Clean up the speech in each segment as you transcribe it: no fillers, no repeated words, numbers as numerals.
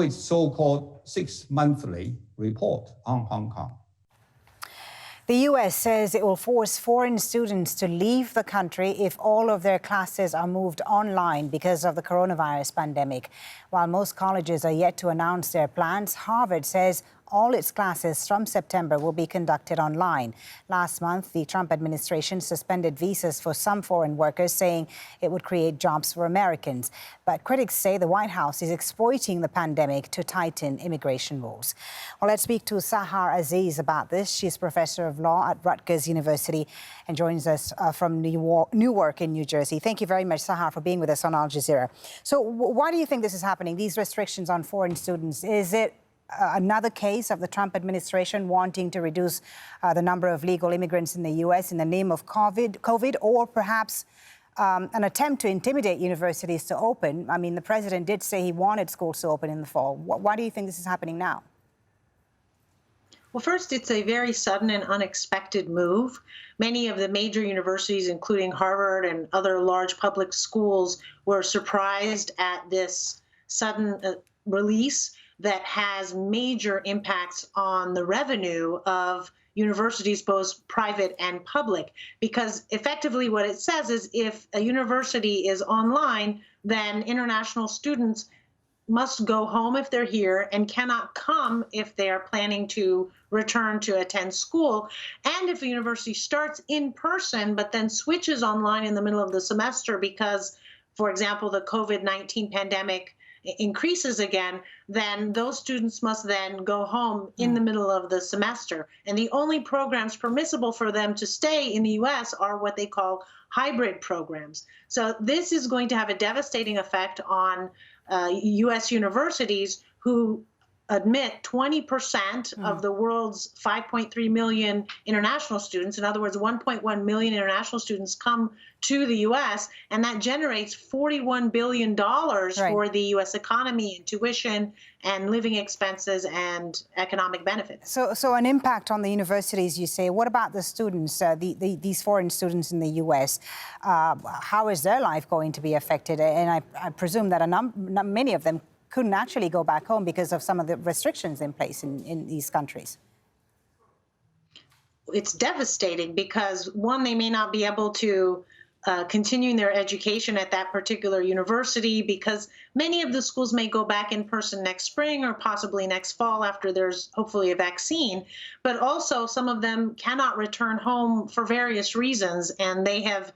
its so-called 6-monthly report on Hong Kong. The U.S. says it will force foreign students to leave the country if all of their classes are moved online because of the coronavirus pandemic. While most colleges are yet to announce their plans, Harvard says all its classes from September will be conducted online. Last month, the Trump administration suspended visas for some foreign workers, saying it would create jobs for Americans. But critics say the White House is exploiting the pandemic to tighten immigration rules. Well, let's speak to Sahar Aziz about this. She's professor of law at Rutgers University and joins us from Newark in New Jersey. Thank you very much, Sahar, for being with us on Al Jazeera. So why do you think this is happening, these restrictions on foreign students? Is it another case of the Trump administration wanting to reduce the number of legal immigrants in the U.S. in the name of COVID, or perhaps an attempt to intimidate universities to open? I mean, the president did say he wanted schools to open in the fall. Why do you think this is happening now? Well, first, it's a very sudden and unexpected move. Many of the major universities, including Harvard and other large public schools, were surprised at this sudden release that has major impacts on the revenue of universities, both private and public, because effectively what it says is if a university is online, then international students must go home if they're here and cannot come if they are planning to return to attend school. And if a university starts in person but then switches online in the middle of the semester because, for example, the COVID-19 pandemic increases again, then those students must then go home in the middle of the semester. And the only programs permissible for them to stay in the U.S. are what they call hybrid programs. So this is going to have a devastating effect on U.S. universities who admit 20% of the world's 5.3 million international students. In other words, 1.1 million international students come to the U.S., and that generates $41 billion for the U.S. economy in tuition and living expenses and economic benefits. So an impact on the universities, you say. What about the students, these foreign students in the U.S.? How is their life going to be affected? And I presume that many of them couldn't actually go back home because of some of the restrictions in place in these countries. It's devastating because, one, they may not be able to continue their education at that particular university because many of the schools may go back in person next spring or possibly next fall after there's hopefully a vaccine. But also some of them cannot return home for various reasons, and they have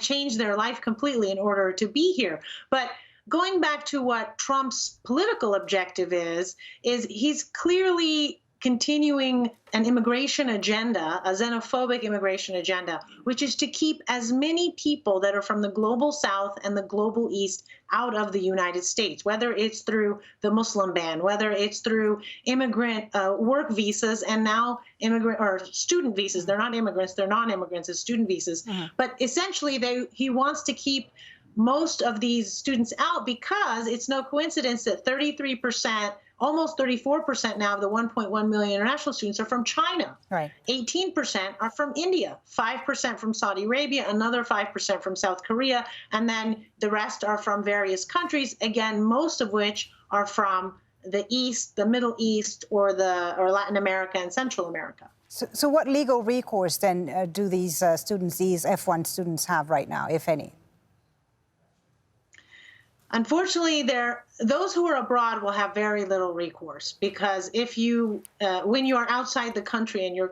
changed their life completely in order to be here. But going back to what Trump's political objective is he's clearly continuing an immigration agenda, a xenophobic immigration agenda, which is to keep as many people that are from the global South and the global East out of the United States, whether it's through the Muslim ban, whether it's through immigrant work visas, and now immigrant or student visas. They're not immigrants, they're non-immigrants, it's student visas. But essentially, he wants to keep most of these students out because it's no coincidence that 33%, almost 34% now of the 1.1 million international students are from China. Right. 18% are from India, 5% from Saudi Arabia, another 5% from South Korea, and then the rest are from various countries, again, most of which are from the East, the Middle East, or Latin America and Central America. So what legal recourse then do these students, these F1 students, have right now, if any? Unfortunately, those who are abroad will have very little recourse because if when you are outside the country and you're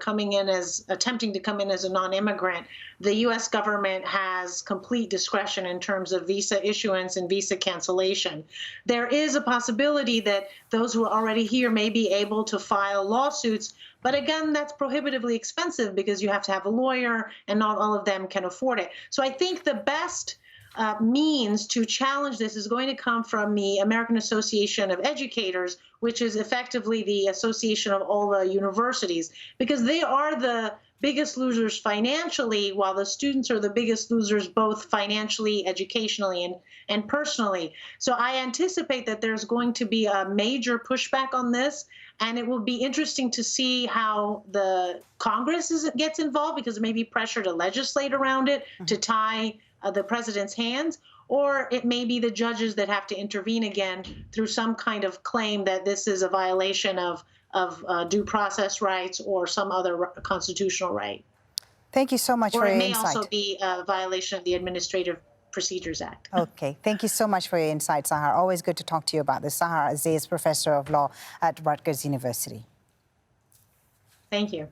attempting to come in as a non-immigrant, the U.S. government has complete discretion in terms of visa issuance and visa cancellation. There is a possibility that those who are already here may be able to file lawsuits, but again, that's prohibitively expensive because you have to have a lawyer and not all of them can afford it. So I think the best means to challenge this is going to come from the American Association of Educators, which is effectively the association of all the universities, because they are the biggest losers financially, while the students are the biggest losers both financially, educationally, and personally. So I anticipate that there's going to be a major pushback on this, and it will be interesting to see how the Congress gets involved, because there may be pressure to legislate around it, to tie the president's hands, or it may be the judges that have to intervene again through some kind of claim that this is a violation of due process rights or some other constitutional right. Thank you so much for your insight. Or it may also be a violation of the Administrative Procedures Act. Okay, thank you so much for your insight, Sahar. Always good to talk to you about this. Sahar Aziz, Professor of Law at Rutgers University. Thank you.